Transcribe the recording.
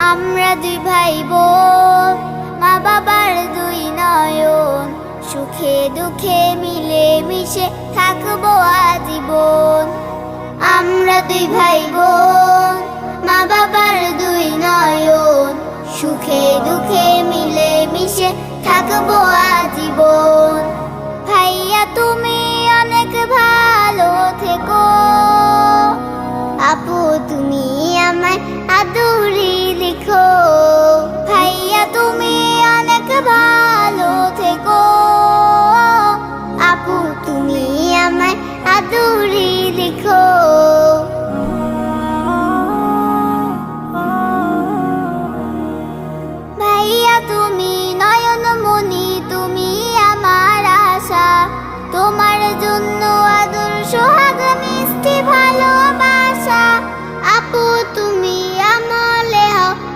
আমরা দুই ভাই বোন, মা বাবার দুই নয়ন, সুখে দুঃখে মিলে মিশে থাকবো আজীবন। আমরা দুই ভাই বোন, মা বাবার দুই নয়ন, সুখে দুঃখে মিলে মিশে থাকবো